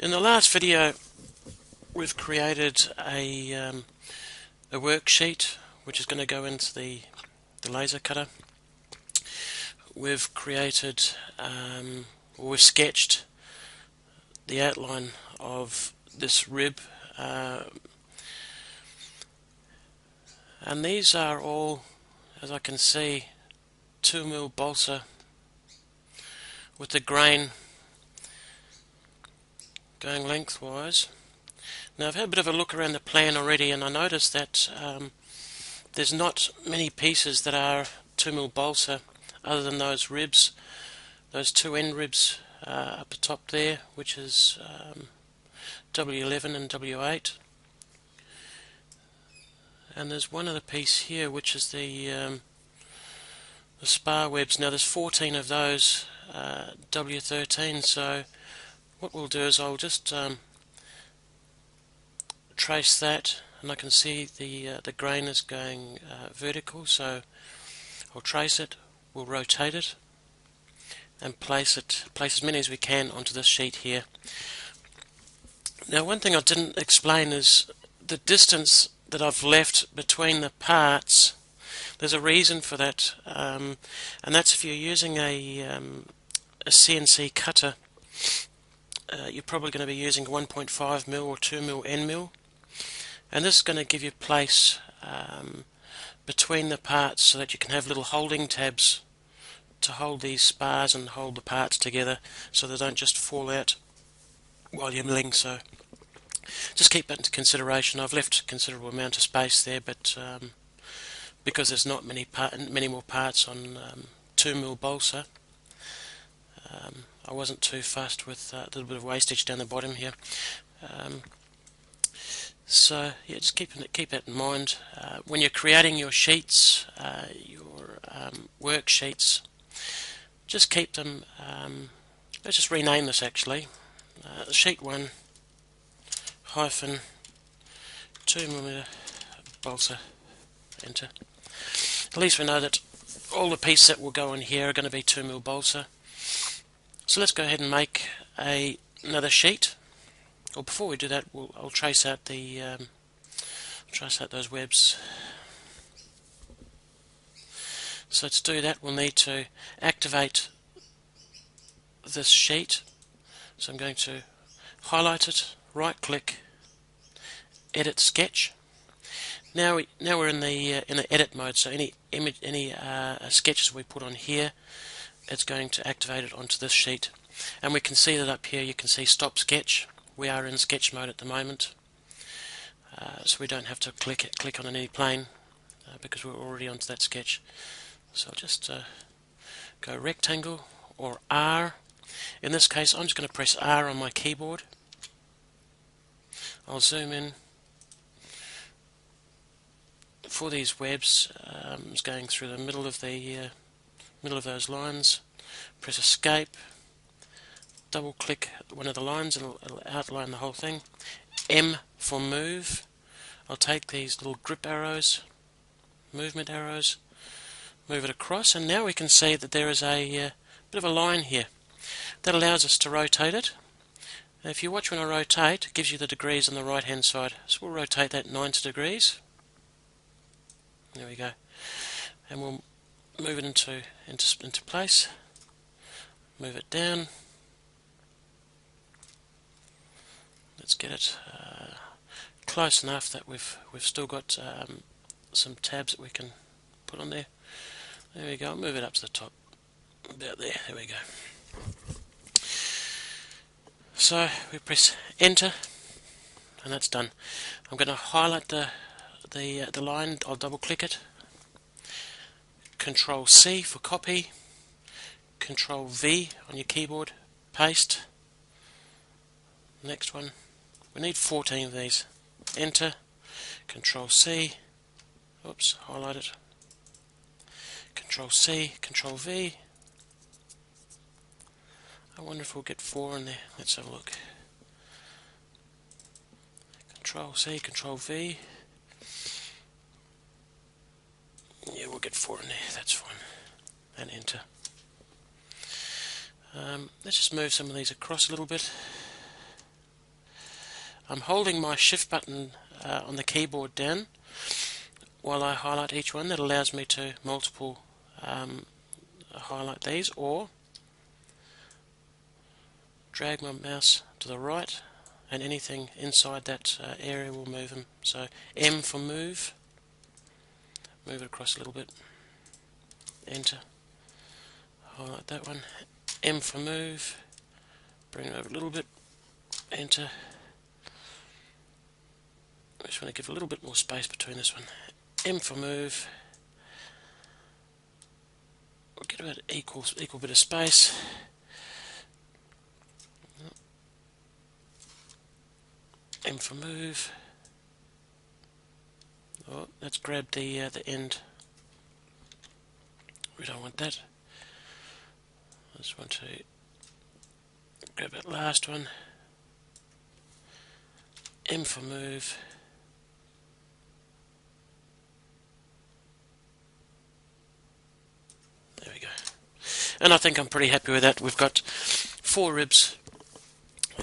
In the last video we've created a worksheet which is going to go into the laser cutter. We've created or we've sketched the outline of this rib, and these are all, as I can see, 2mm balsa with the grain going lengthwise. Now I've had a bit of a look around the plan already, and I noticed that there's not many pieces that are 2mm balsa other than those ribs, those two end ribs up the top there, which is W11 and W8, and there's one other piece here which is the spar webs. Now there's 14 of those W13, so what we'll do is I'll just trace that, and I can see the grain is going vertical, so I'll trace it, we'll rotate it and place as many as we can onto this sheet here. Now one thing I didn't explain is the distance that I've left between the parts. There's a reason for that, and that's if you're using a CNC cutter, you're probably going to be using 1.5mm or 2mm end mill, and this is going to give you place between the parts so that you can have little holding tabs to hold these spars and hold the parts together so they don't just fall out while you're milling. So just keep that into consideration. I've left a considerable amount of space there, but because there's not many more parts on 2mm balsa, I wasn't too fussed with a little bit of wastage down the bottom here. So yeah, just keep that in mind when you're creating your sheets, your worksheets. Just keep them. Let's just rename this actually. Sheet 1 hyphen 2mm balsa. Enter. At least we know that all the pieces that will go in here are going to be 2mm balsa. So let's go ahead and make another sheet. Well, before we do that, I'll trace out those webs. So to do that, we'll need to activate this sheet. So I'm going to highlight it, right click, edit sketch. Now we're in the edit mode. So any sketches we put on here, it's going to activate it onto this sheet. And we can see that up here. You can see stop sketch. We are in sketch mode at the moment, so we don't have to click on any plane because we're already onto that sketch. So I'll just go rectangle or R. In this case, I'm just going to press R on my keyboard. I'll zoom in. For these webs, it's going through the middle of those lines. Press escape. Double click one of the lines and it'll outline the whole thing. M for move. I'll take these little grip arrows, movement arrows, move it across, and now we can see that there is a bit of a line here. That allows us to rotate it. Now if you watch when I rotate, it gives you the degrees on the right hand side. So we'll rotate that 90 degrees. There we go. And we'll move it into place. Move it down. Let's get it close enough that we've still got some tabs that we can put on there. There we go. I'll move it up to the top, about there. There we go. So we press enter, and that's done. I'm going to highlight the line. I'll double click it. Control C for copy. Control V on your keyboard. Paste. Next one. We need 14 of these. Enter. Control C. Oops, highlight it. Control C, Control V. I wonder if we'll get 4 in there. Let's have a look. Control C, Control V. Yeah, we'll get 4 in there. That's fine. And enter. Let's just move some of these across a little bit. I'm holding my shift button on the keyboard down while I highlight each one. That allows me to multiple highlight these, or drag my mouse to the right and anything inside that area will move them. So M for move, move it across a little bit, enter, highlight that one, M for move, bring it over a little bit, enter. I just want to give a little bit more space between this one, M for move, we'll get about equal bit of space. M for move. Oh, let's grab the end. We don't want that. I just want to grab that last one. M for move. There we go. And I think I'm pretty happy with that. We've got 4 ribs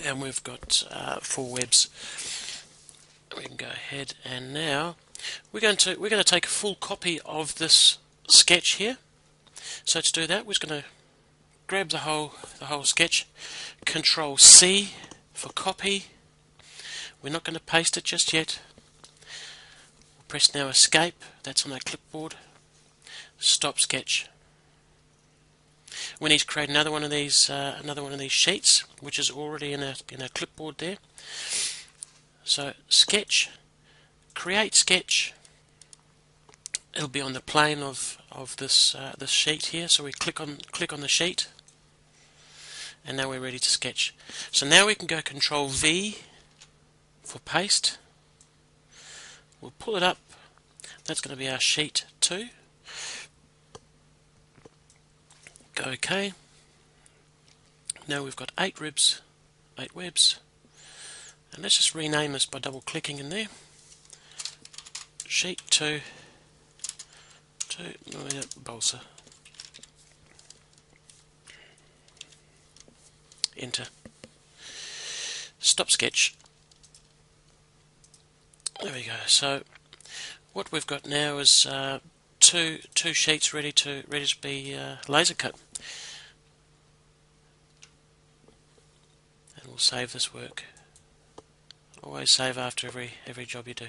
and we've got 4 webs. We can go ahead and now we're going to take a full copy of this sketch here. So to do that, we're just going to grab the whole sketch, Control C for copy. We're not going to paste it just yet. We'll press now Escape. That's on our clipboard. Stop sketch. We need to create another one of these sheets, which is already in our clipboard there. So sketch, create sketch. It'll be on the plane of this this sheet here. So we click on the sheet, and now we're ready to sketch. So now we can go Control V for paste. We'll pull it up. That's going to be our sheet 2. Go OK. Now we've got 8 ribs, 8 webs, and let's just rename this by double clicking in there. Sheet 2 balsa. Enter. Stop sketch. There we go. So what we've got now is two sheets ready to be laser cut. And we'll save this work. Always save after every job you do.